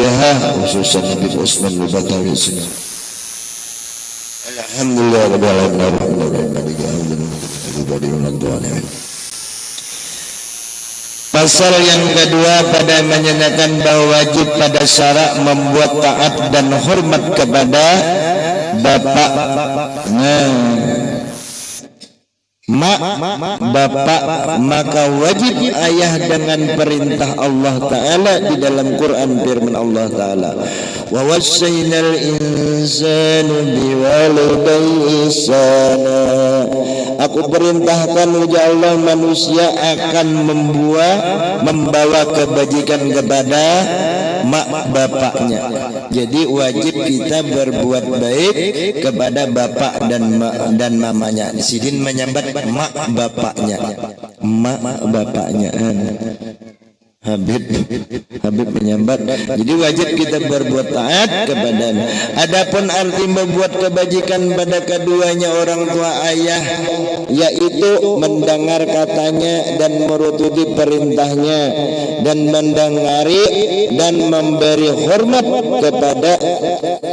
Al-Fatihah khususan Nabi Usman Lubatawi sini. Alhamdulillah rabbil alamin. Pasal yang kedua pada menyatakan bahwa wajib pada syarak membuat taat dan hormat kepada bapak, bapak, maka wajib ayah dengan perintah Allah Ta'ala di dalam Quran firman Allah Ta'ala, wa wassaynal insanu biwalidayhi ihsana. Aku perintahkan wujud Allah manusia akan membawa kebajikan kepada mak bapaknya. Jadi wajib kita berbuat baik kepada bapak dan mamanya. Sidin menyambat mak bapaknya, Habib menyambat. Jadi wajib kita berbuat taat kepadanya. Adapun arti membuat kebajikan pada keduanya orang tua ayah, yaitu mendengar katanya dan menuruti perintahnya dan mendengari dan memberi hormat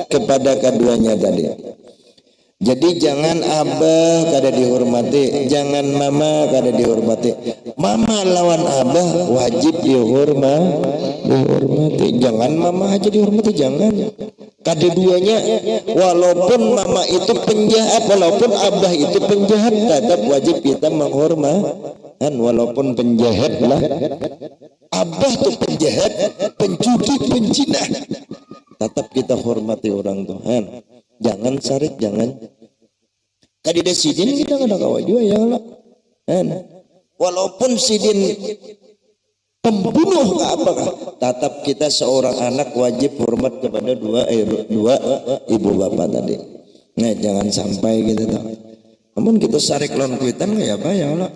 kepada keduanya tadi. Jadi jangan abah kada dihormati, jangan mama kada dihormati. Mama lawan abah wajib dihormati. Jangan mama aja dihormati, jangan. Kada duanya, walaupun mama itu penjahat, walaupun abah itu penjahat, tetap wajib kita menghormati. Walaupun penjahat lah, abah tuh penjahat, penjudi, penjinah, tetap kita hormati orang Tuhan. Jangan sarik, jangan. Kadida sidin kita kada kawa juga ya Allah. Walaupun sidin pembunuh apakah, tetap kita seorang anak wajib hormat kepada dua ibu bapak tadi. Nah, jangan sampai gitu tuh. Namun kita sarik lawan kuitan ya apa ya Allah.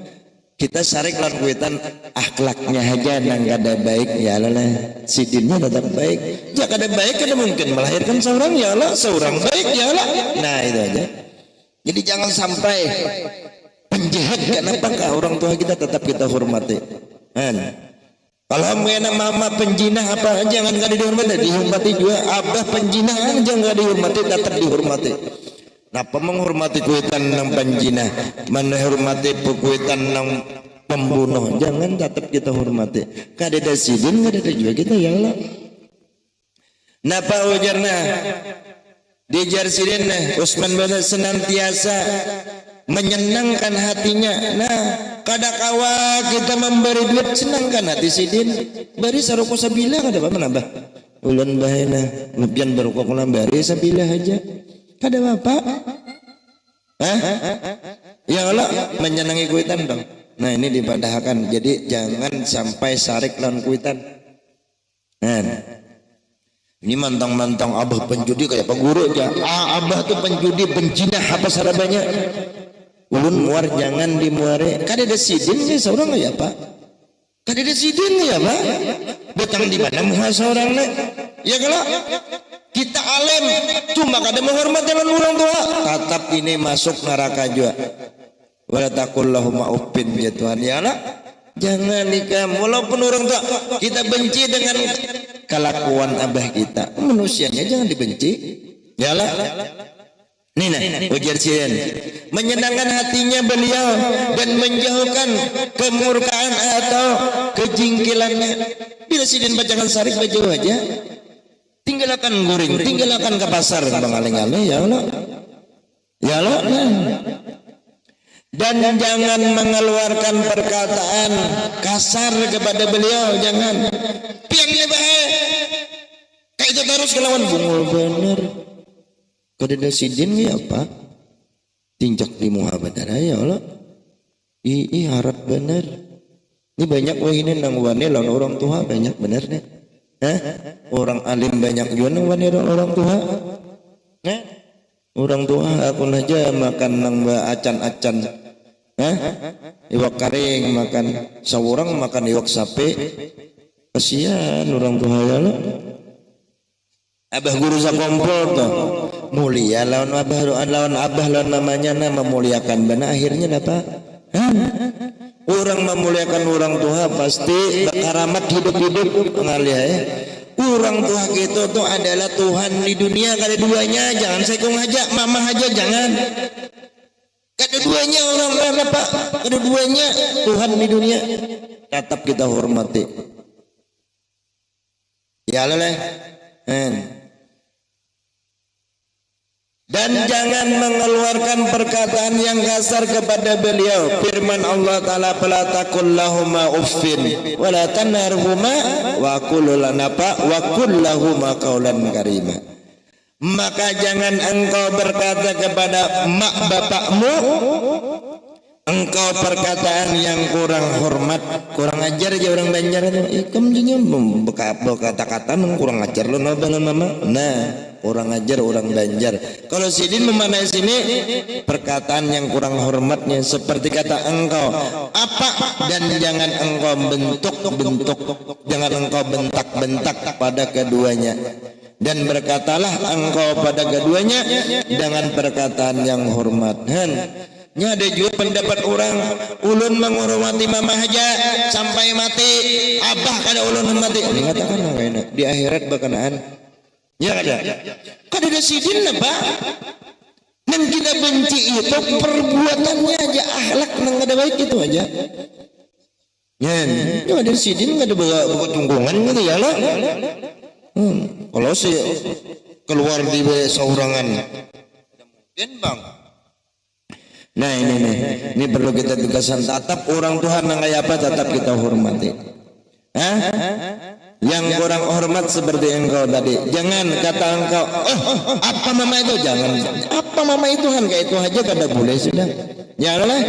Kita sarik lawan kuitan akhlaknya aja nang kada baik ya Allah. Sidinnya tetap baik. Jika kada baik kada mungkin melahirkan seorang ya Allah, seorang baik ya Allah. Nah, itu aja. Jadi jangan sampai penjahat, kenapakah orang tua kita tetap kita hormati. Kalau mengenai mama penjinah apa jangan kada dihormati juga. Abah penjinah jangan kada dihormati, tetap dihormati. Napa menghormati kuitan nang penjinah, menghormati kuitan nang pembunuh, jangan tetap kita hormati. Kadeda sidin, kadeda juga kita ya Allah. Napa ujarna dijar sidin Usman bin senantiasa menyenangkan hatinya. Nah, kadakawa kita memberi duit senangkan hati sidin. Bari saroko sabila kada apa menambah. Ulun bahena lebihan berukok bari sabila aja. Kada apa? Ya Allah menyenangi kuitan dong. Nah, ini dipadahkan. Jadi jangan sampai sarik lawan kuitan. Ini mantang-mantang abah penjudi kayak pak guru aja. Abah tuh penjudi, penjinah apa sarabanya. Ulun muar jangan dimuare. Kada ada sidin sih seorang ya Pak. Kada ada sidin ya Pak. Datang di mana muha seorang nek. Ya kalau kita alim cuma kada menghormati orang tua, tetap ini masuk neraka juga. Wala taqullahumma uffin ya Tuhan ya Allah. Jangan nikah walaupun orang tua kita benci dengan kelakuan abah kita. Manusianya jangan dibenci. Ya Allah. Nih ujar sidin menyenangkan hatinya beliau dan menjauhkan kemurkaan atau kejingkilannya. Bila sidin bacakan sarik baju aja, tinggalkan guring, tinggalkan ke pasar bang aling-aling ya Allah. Ya Allah. Dan jangan mengeluarkan perkataan kasar kepada beliau, jangan. Piangnya bahaya. Kayak itu terus kelawan bungul bener. Kadeda sidin ya apa? Tinjak di muhabadara ya Allah. Harap bener. Ini banyak wah ini nang wani lawan orang tua banyak bener nih. Orang alim banyak juga nang wani orang tua. Orang tua aku aja makan nang acan-acan. Iwak kering makan, seorang makan iwak sapi. Kasihan orang tua ya Allah. Abah guru sakompol tuh mulia lawan abah lawan mamanya memuliakan bana akhirnya apa? Orang memuliakan orang tua pasti karamat hidup-hidup ngalih ya. Orang tua kita tuh adalah Tuhan di dunia, kada duanya. Jangan sekong aja, mama aja jangan. Kada duanya orang apa? Kada duanya Tuhan di dunia. Tetap kita hormati. Ya leleh. Dan jangan mengeluarkan perkataan yang kasar kepada beliau. Firman Allah Ta'ala, fala taqul lahuma uffin wala tanharhuma wa qul lahuma qawlan karima. Maka jangan engkau berkata kepada mak bapakmu engkau perkataan yang kurang hormat, kurang ajar aja orang Banjar itu. Ikam juga kata-kata kurang ajar lo mama. Nah, kurang ajar orang Banjar. Kalau sidin memanai sini perkataan yang kurang hormatnya seperti kata engkau apa, dan jangan engkau bentuk, jangan engkau bentak-bentak pada keduanya. Dan berkatalah engkau pada keduanya dengan perkataan yang hormat. Nya ada juga pendapat orang ulun menghormati mama aja sampai mati, abah kada ulun mati. Ini katakan enak di akhirat bakalan. Ya kada ada sidin apa? Nang kita benci itu perbuatannya aja, akhlak nang kada baik itu aja. Ya ada sidin kada bawa tunggungan gitu ya lah. Kalau si keluar di saurangan mungkin bang. Nah ini perlu kita tegaskan. Tetap orang Tuhan yang kayak apa tetap kita hormati. Yang kurang hormat seperti engkau tadi, jangan kata engkau apa mama itu, jangan apa mama itu kan kayak itu aja kada boleh sudah. Janganlah.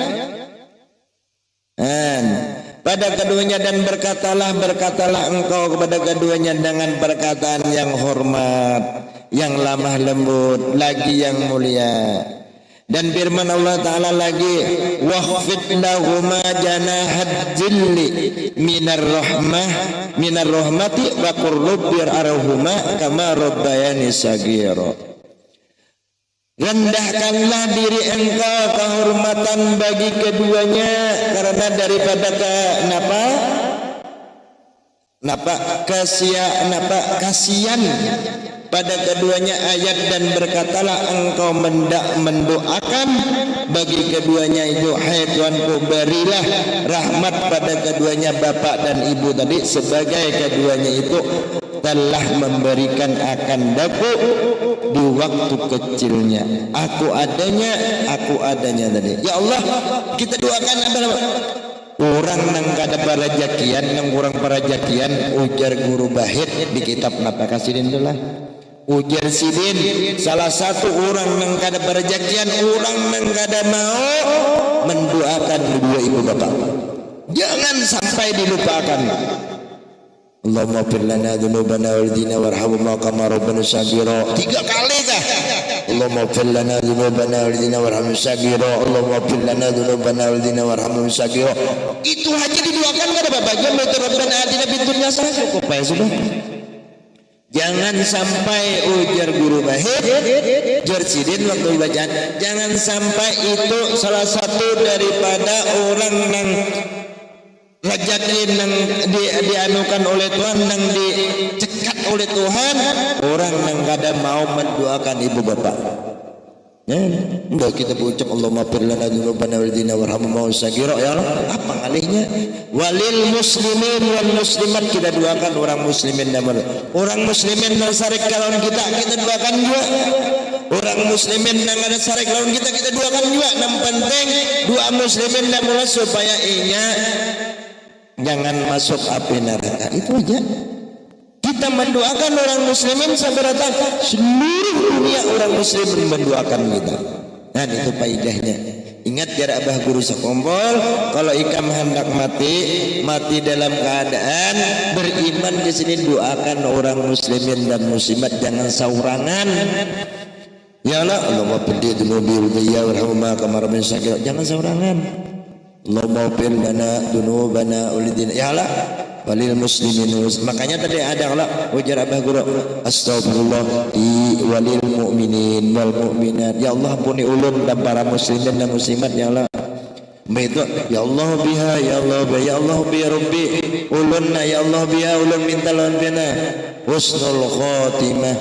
Pada keduanya dan berkatalah engkau kepada keduanya dengan perkataan yang hormat, yang lemah lembut, lagi yang mulia. Dan firman Allah Ta'ala lagi, wahfid lahuma janahad jilli minar rahmati wa qur rabbir arhuma kama rabbayani saghira. Rendahkanlah diri engkau kehormatan bagi keduanya karena daripada kasihan pada keduanya ayat, dan berkatalah engkau mendoakan bagi keduanya itu, hai Tuhanku berilah rahmat pada keduanya bapak dan ibu tadi, sebagai keduanya itu telah memberikan akan daku di waktu kecilnya. Aku adanya tadi. Ya Allah, kita doakan apa? Orang nang kada parajakian, nang kurang parajakian, ujar guru bahit di kitab napa kasidin itulah. Ujar sidin salah satu orang nang kada parajakian, orang nang kada mau mendoakan kedua ibu bapak. Jangan sampai dilupakan. Allahumma fir lana dzunubana wal warhamna kama rabbana saghira. 3 kali kah? Allahumma fir lana dzunubana wal warhamna saghira. Allahumma fir lana dzunubana wal warhamna saghira. Itu aja didoakan kada Bapak. Jangan rabbana atina fid dunya hasanah, cukup ya sudah. Jangan sampai ujar guru bahid, ujar sidin waktu bacaan, jangan sampai itu salah satu daripada orang yang rezeki yang dianukan oleh Tuhan, yang dicekat oleh Tuhan, orang yang kada mau mendoakan ibu bapak. Udah kita ucap Allahumma fir lana dzunubana wal warhamna saghira. Ya Allah, apa ngalihnya? Walil muslimin wal muslimat, kita doakan orang muslimin dan orang muslimin yang sarik lawan kita doakan juga. Orang muslimin yang ada sarik lawan kita doakan juga. Yang penting doa muslimin dan mulai supaya inya jangan masuk api neraka. Itu aja. Kita mendoakan orang muslimin seberatan seluruh dunia orang muslimin mendoakan kita. Nah itu faedahnya. Ingat jarak abah guru sekompol, kalau ikam hendak mati dalam keadaan beriman, di sini doakan orang muslimin dan muslimat, jangan saurangan. Ya Allah, Allahumma fir dunubi warhamna kama rabbana saghira. Jangan saurangan. Allahumma fir lana dzunubana walidina. Ya Allah, walil muslimin. Makanya tadi ada Allah ujar abah guru, astagfirullah walil mu'minin wal mu'minat. Ya Allah, ampuni ulun dan para muslimin dan muslimat. Ya Allah, Itu ya Allah biha ya Allah biha ya Allah biha Rabbi ulunna ya Allah biha ulun minta lawan bina husnul khotimah,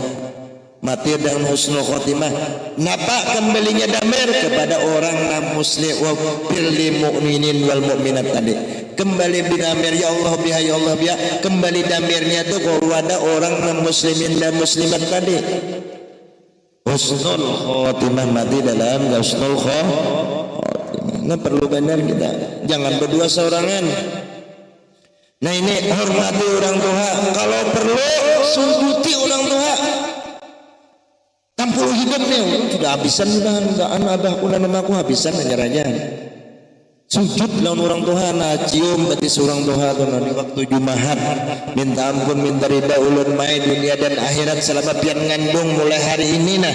mati dengan husnul khotimah. Napa kembalinya damir kepada orang non muslim wa fil mu'minin wal mu'minat tadi. Kembali bidamir ya Allah biha ya Allah biha, kembali damirnya tuh kepada orang non muslimin dan muslimat tadi. Husnul khotimah, mati dalam husnul khotimah. Nah perlu benar kita, jangan berdua seorangan. Nah ini hormati orang tua, kalau perlu sunduti orang tua. Tampul hidupnya sudah habisan sudah anak abah kuna namaku habisan aja. Sujud lawan orang tua, nah cium batis orang tua tuh di waktu Jumahat. Minta ampun, minta ridha ulun mai dunia dan akhirat selama pian ngandung mulai hari ini nah.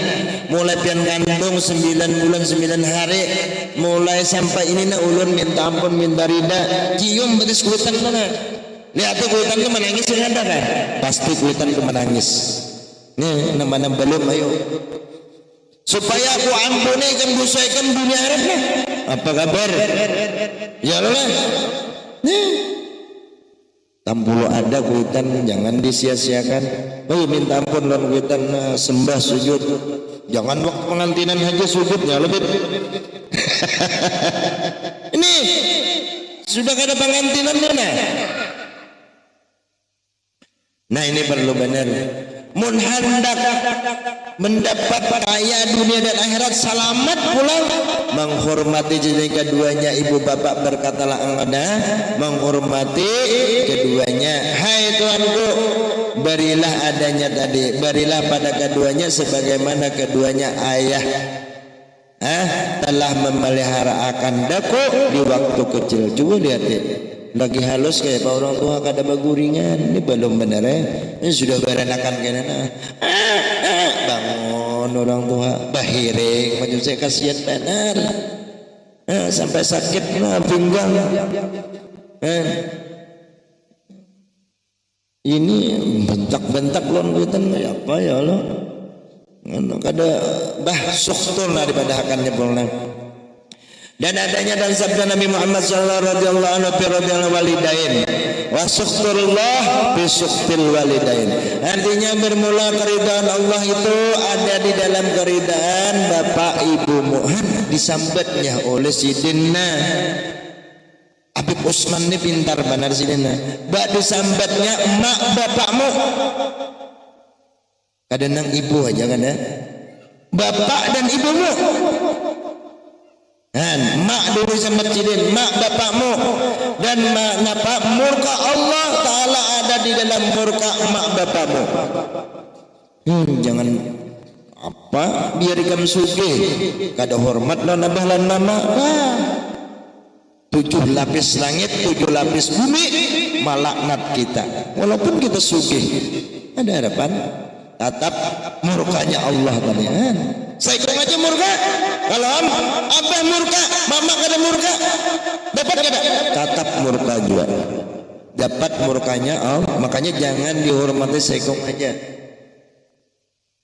Mulai pian ngandung 9 bulan 9 hari, mulai sampai ini nah ulun minta ampun, minta ridha, cium batis kuitan mana. Lihat tuh kuitan tuh menangis ada kan? Pasti kuitan tuh menangis. Nih nama belum ayo. Supaya aku ampuni kan busaikan dunia akhirat nah. Apa kabar? Ya Allah. Nih. Tampulu ada kuitan jangan disia-siakan. Oh minta ampun dan kuitan sembah sujud. Jangan waktu pengantinan aja sujudnya lebih. Ini sudah ada pengantinan mana? Nah ini perlu benar. Mun hendak mendapat kaya dunia dan akhirat selamat pulang, menghormati jadi keduanya. Ibu bapak berkatalah engkau menghormati keduanya. Hai Tuanku, berilah adanya tadi, berilah pada keduanya sebagaimana keduanya ayah telah memelihara akan daku di waktu kecil. Coba lihat ya, lagi halus kayak pak orang tua kada baguringan. Ini belum benar ya, ini sudah berenakan kayaknya. Bangun orang tua bahiring macam saya kasihan benar. Sampai sakit nah pinggang. Ini bentak-bentak lon kuitan apa ya lo? Kada bah suktur daripada akannya pulang. Dan adanya dan sabda Nabi Muhammad sallallahu radhiyallahu walidain wa syukrullah bi syukril walidain. Artinya bermula keridhaan Allah itu ada di dalam keridhaan bapak ibumu. Disambatnya oleh Sidina Habib Usman ini pintar benar Sidina. Bak disambatnya emak bapakmu. Kadang ibu aja kan ya. Bapak dan ibumu. Mak dulu sama cidin, mak bapakmu dan napa murka Allah Ta'ala ada di dalam murka mak bapakmu. Jangan apa biar ikam sugih kada hormat lan abah lan mama. 7 lapis langit 7 lapis bumi malaknat kita. Walaupun kita sugih ada harapan tatap murkanya Allah tadi. Saya kira aja murka. Kalau abah murka, mama kada murka, dapat kada? Tatap murka juga. Dapat murkanya Allah. Makanya jangan dihormati sekong aja.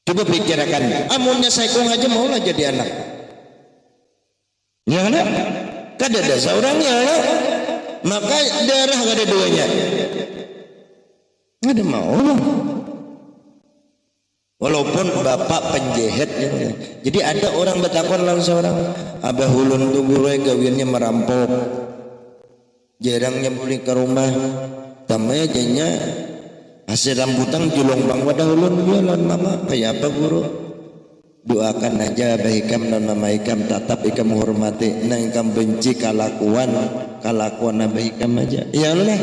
Coba pikirkan, amunnya sekong aja maulah jadi anak. Ya anak? Kada ada seorangnya anak. Maka darah kada duanya. Ada mau lah. Walaupun bapak penjahat ya. Jadi ada orang bertakon langsung orang abah ulun tuh guru gawinnya merampok, jarang nyambuli ke rumah, tamanya jadinya hasil rambutan julung bang wadah ulun dia lan mama kayak apa guru. Doakan aja abah ikam dan mama ikam tatap ikam menghormati, nah ikam benci kalakuan abah ikam aja. Ya Allah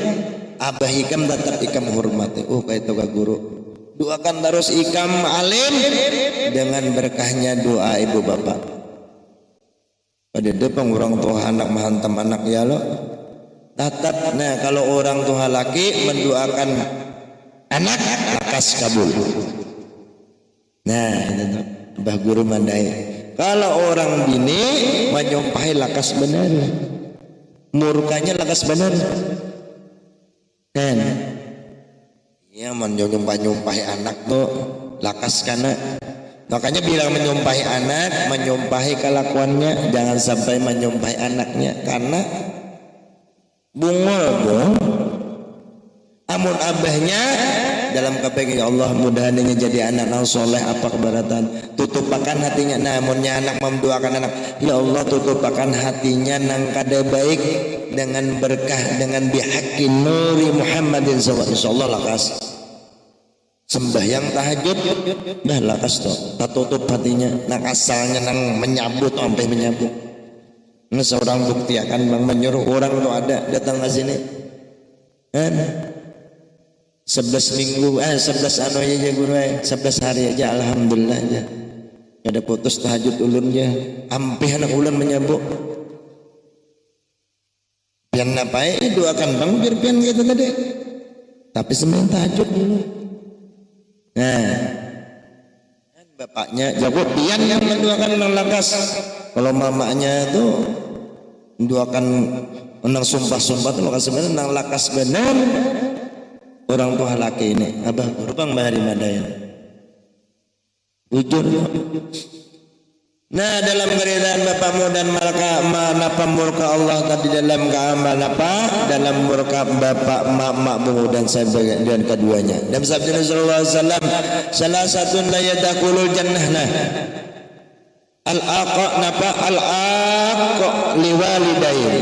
abah ikam tetap ikam menghormati. Oh kayak itu kak guru. Doakan terus ikam alim dengan berkahnya doa ibu bapak. Pada depan orang tua anak menghantam anak ya lo. Tatap. Nah kalau orang tua laki mendoakan anak lakas kabul. Nah itu Mbah Guru mandai. Kalau orang bini menyumpahi lakas benar, murkanya lakas benar. Kan? Ya menyumpahi anak tuh lakas kana Makanya bilang menyumpahi anak, menyumpahi kelakuannya, jangan sampai menyumpahi anaknya, karena bungul bung. Amun abahnya dalam KPG, ya Allah mudahan ini jadi anak nang soleh apa keberatan, tutupakan hatinya. Namunnya anak mendoakan anak, ya Allah tutupakan hatinya nang kada baik dengan berkah, dengan bihaqqin nuri Muhammadin sallallahu alaihi wasallam. Lakas sembahyang tahajud dah lakas toh tak tutup hatinya, nang asalnya nang menyambut sampai menyambut. Ini seorang bukti akan bang menyuruh orang tuh ada datang ke sini 11 minggu 11 anu aja guru 11 hari aja alhamdulillah aja ada putus tahajud ulunnya ampih anak ulun menyambut pian napai doakan bang biar pian gitu tadi tapi sembahyang tahajud dulu. Nah bapaknya jago pian yang mendoakan nang lakas, kalau mamanya tuh mendoakan nang sumpah-sumpah tuh maka sebenarnya nang lakas benar. Orang tua laki ini abah kurang bahari madaya ujur. Nah dalam keridaan bapakmu dan napa murka Allah tadi dalam keamal apa dalam murka bapak makmu dan saya dan keduanya. Dan sabda Rasulullah SAW salah satu la yadkhulul jannah al-aqa napa al-aqa liwalidayhi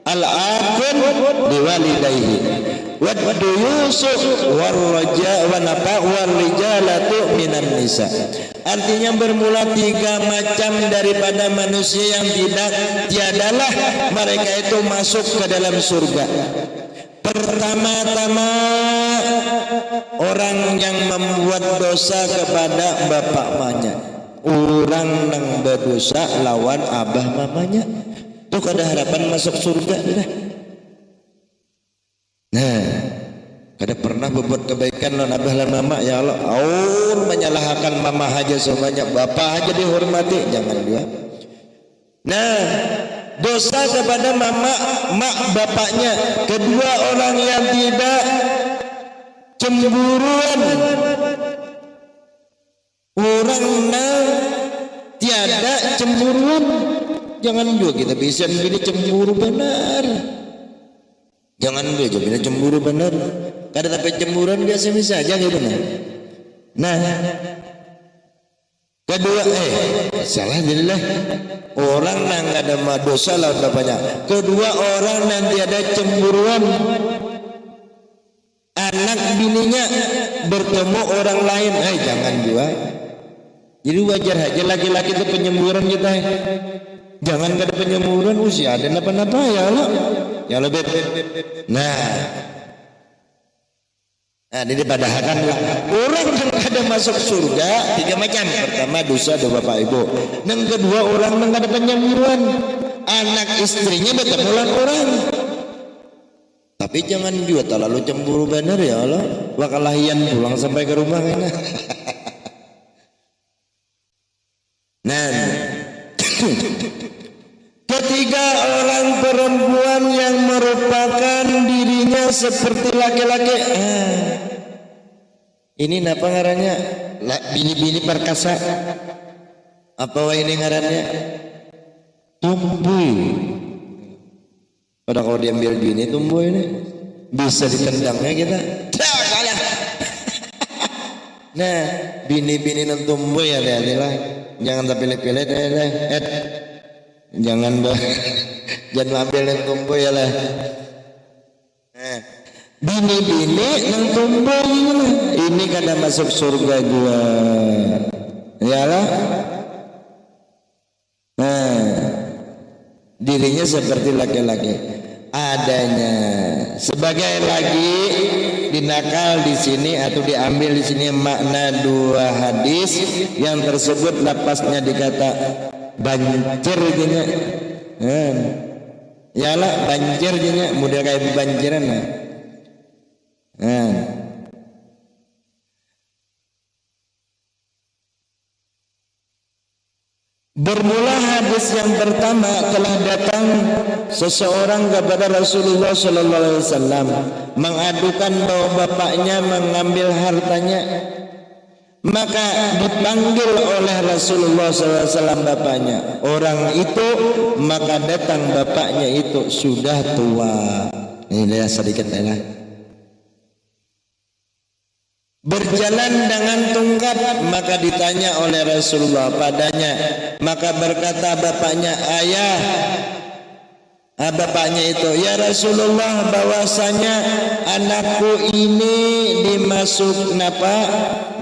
al-aqun liwalidayhi waddu yusuf warraja wa napa warrijalatu minan nisa. Artinya bermula 3 macam daripada manusia yang tiadalah mereka itu masuk ke dalam surga. Pertama-tama orang yang membuat dosa kepada bapak mamanya, orang yang berdosa lawan abah mamanya tuh kada harapan masuk surga dah. Nah, kada pernah berbuat kebaikan non abah lan mama, ya Allah, menyalahkan mama aja semuanya, bapak aja dihormati, jangan juga. Nah, dosa kepada mama, mak bapaknya, kedua orang yang tidak cemburuan, orang yang tiada cemburuan, jangan juga kita bisa begini cemburu benar. Jangan dia juga cemburu benar. Kada tapi cemburuan biasa-biasa aja gitu nah. Kedua salah jadilah orang yang ada dosa lah bapaknya. Kedua orang yang tiada cemburuan, anak bininya bertemu orang lain, jangan juga. Jadi wajar aja laki-laki itu penyemburuan kita. Jangan kada penyemburuan usia ada apa-apa ya Allah. Ya lebih. Nah ini padahkan orang yang ada masuk surga 3 macam. Pertama dosa ada bapak ibu. Yang kedua orang yang ada penyemburuan, anak istrinya bertemu orang. Tapi jangan juga terlalu cemburu benar ya Allah. Wakalahian pulang sampai ke rumah ini. Nah ketiga orang perempuan yang merupakan dirinya seperti laki-laki. Ini apa ngarannya? Bini-bini perkasa. Apa ini ngarannya? Tumbuh. Padahal kalau diambil bini tumbuh ini bisa ditendangnya kita. Kalah. Nah, bini-bini yang tumbuh ya lihat-lihat. Jangan terpilih-pilih jangan ambil yang tumbuh ya lah. Bini-bini yang tumbuh ini kada masuk surga gua ya lah. Dirinya seperti laki-laki adanya. Sebagai lagi dinakal di sini atau diambil di sini makna 2 hadis yang tersebut lapasnya dikata banjir gini, ya lah banjir gini, model kayak banjiran lah. Bermula hadis yang pertama telah datang seseorang kepada Rasulullah Sallallahu Alaihi Wasallam mengadukan bahwa bapaknya mengambil hartanya. Maka dipanggil oleh Rasulullah SAW bapaknya. Orang itu, maka datang bapaknya itu sudah tua. Ini lihat sedikit ya. Berjalan dengan tungkat, maka ditanya oleh Rasulullah padanya, maka berkata bapaknya, ayah, bapaknya itu, ya Rasulullah, bahwasanya anakku ini dimasuk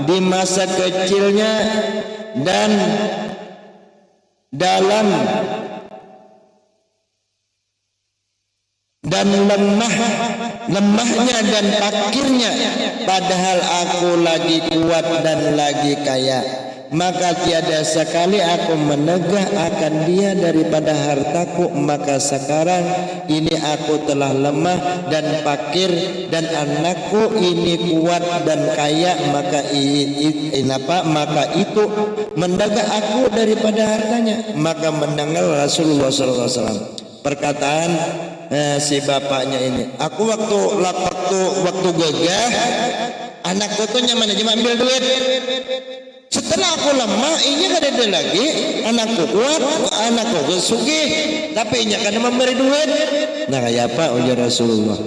di masa kecilnya dan lemahnya dan pakirnya, padahal aku lagi kuat dan lagi kaya. Maka tiada sekali aku menegah akan dia daripada hartaku. Maka sekarang ini aku telah lemah dan pakir, dan anakku ini kuat dan kaya. Maka itu menegah aku daripada hartanya. Maka mendengar Rasulullah SAW perkataan si bapaknya ini, aku waktu gagah, anakku tuh nyaman aja ambil duit. Setelah aku lemah, ini kada ada lagi, anakku kuat, anakku sugih, tapi ini kada memberi duit. Nah kayak apa ujar Rasulullah?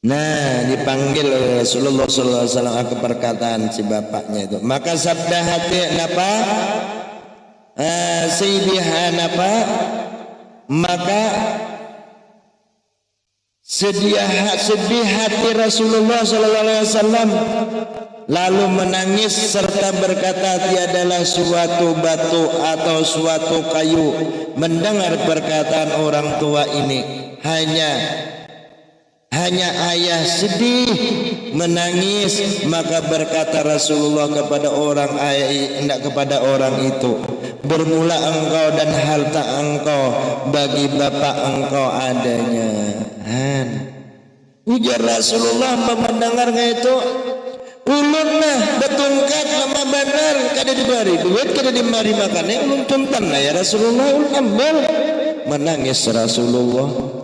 Nah dipanggil oleh Rasulullah SAW ke perkataan si bapaknya itu. Maka sabda hati napa? Sayyidiha napa? Maka sedih hati Rasulullah SAW, lalu menangis serta berkata, tiadalah suatu batu atau suatu kayu mendengar perkataan orang tua ini. Hanya ayah sedih menangis. Maka berkata Rasulullah kepada orang itu, bermula engkau dan harta engkau bagi bapak engkau adanya. Ujar Rasulullah mendengar itu, ulun nah betungkat lama benar, kada diberi duit, kada diberi makan, ulun tuntan lah ya Rasulullah, ulun ambil. Menangis Rasulullah.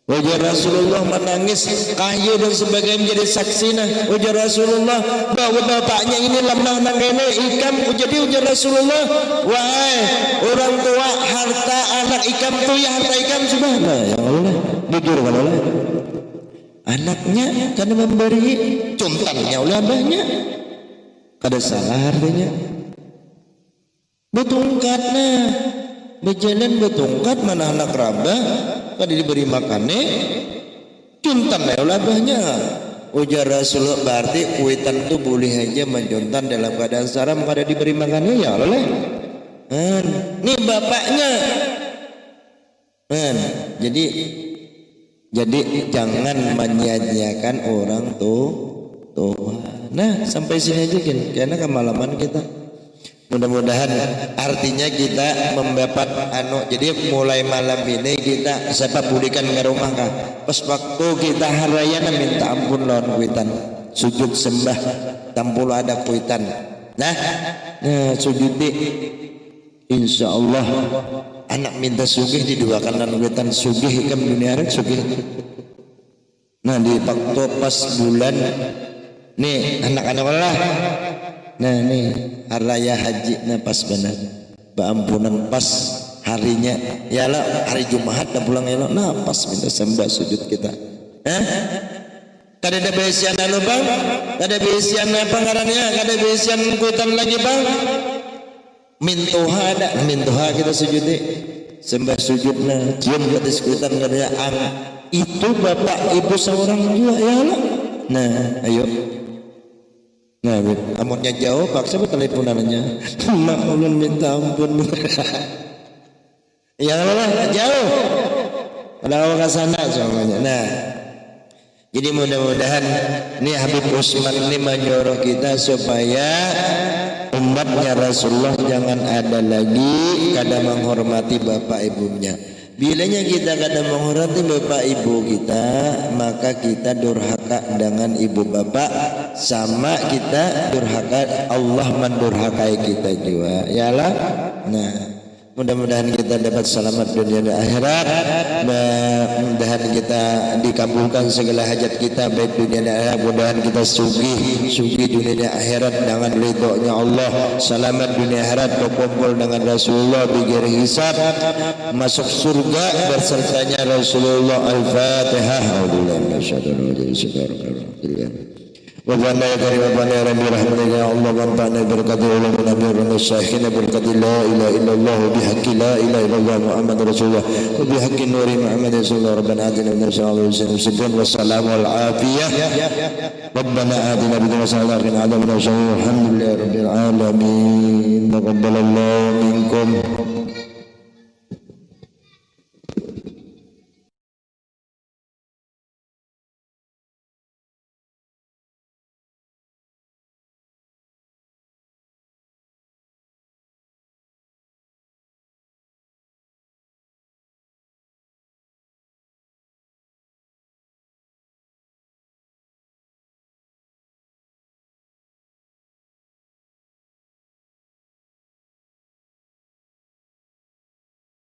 Ujar Rasulullah menangis, kayu dan sebagainya menjadi saksi. Nah ujar Rasulullah, bahwa bapaknya ini lemah nangkene ikam. Ujar Rasulullah, wahai orang tua, harta anak ikam tu ya harta ikam sudah. Nah ya Allah, jujur kalau anaknya karena memberi, contohnya oleh abahnya, kada salah artinya. Betungkat nah, berjalan betungkat mana anak rabah, kada diberi makannya, contohnya oleh abahnya. Ujar Rasulullah, berarti kuitan itu boleh aja mencontan dalam keadaan saram, kada diberi makannya ya oleh. Ini bapaknya. Jadi jangan menyia-nyiakan orang tua. Nah sampai sini aja kan, karena kemalaman kita. Mudah-mudahan artinya kita mendapat jadi mulai malam ini kita siapa pulihkan ke rumah kah. Pas waktu kita harayana minta ampun lawan kuitan, sujud sembah tampul ada kuitan. Nah sujud di, insya Allah anak minta sugih diduakan dan kuitan sugih ikam dunia akhirat sugih. Nah di waktu pas bulan nih anak-anak lah. Nah nih haraya haji nah pas benar beampunan pas harinya ya lah hari Jumat dah pulang elok. Nah pas minta sembah sujud kita. Kada ada besian anu bang, kada besian apa ngarannya, kada besian kuitan lagi bang. Mintuha ada, mintuha kita sujud sembah sujud nah cium ke atas kuitan kada itu bapak ibu seorang juga ya lah. Nah ayo. Nah, amunnya jauh paksa teleponannya. Mak ulun minta ampun. Ya Allah jauh. Kalau ke sana semuanya. Nah, jadi mudah-mudahan ini Habib Usman ini menyuruh kita supaya umatnya Rasulullah jangan ada lagi kada menghormati bapak ibunya. Bilanya kita kada menghormati bapak ibu kita, maka kita durhaka dengan ibu bapak, sama kita durhaka, Allah mendurhakai kita juga. Yalah. Nah, Mudah-mudahan kita dapat selamat dunia dan akhirat. Mudah-mudahan kita dikabulkan segala hajat kita baik dunia dan akhirat. Mudah-mudahan kita sugih dunia dan akhirat dengan ridhonya Allah. Selamat dunia akhirat, berkumpul dengan Rasulullah bigir hisab, masuk surga bersertanya Rasulullah. Al-Fatihah. Rabbana ya karim Rabbana ya rabbi rahmatika ya Allah wanfa'na berkati ulama nabi wa masyayikhina berkati la ilaha illallah bihaqqi la ilaha illallah Muhammad Rasulullah wa bihaqqi nuri Muhammad Rasulullah. Rabbana atina min syarril muslimin wassalamu wal afiyah. Rabbana atina bid dunya hasanatan wa qina adzaban nar. Alhamdulillahi rabbil alamin. Taqabbalallahu minkum.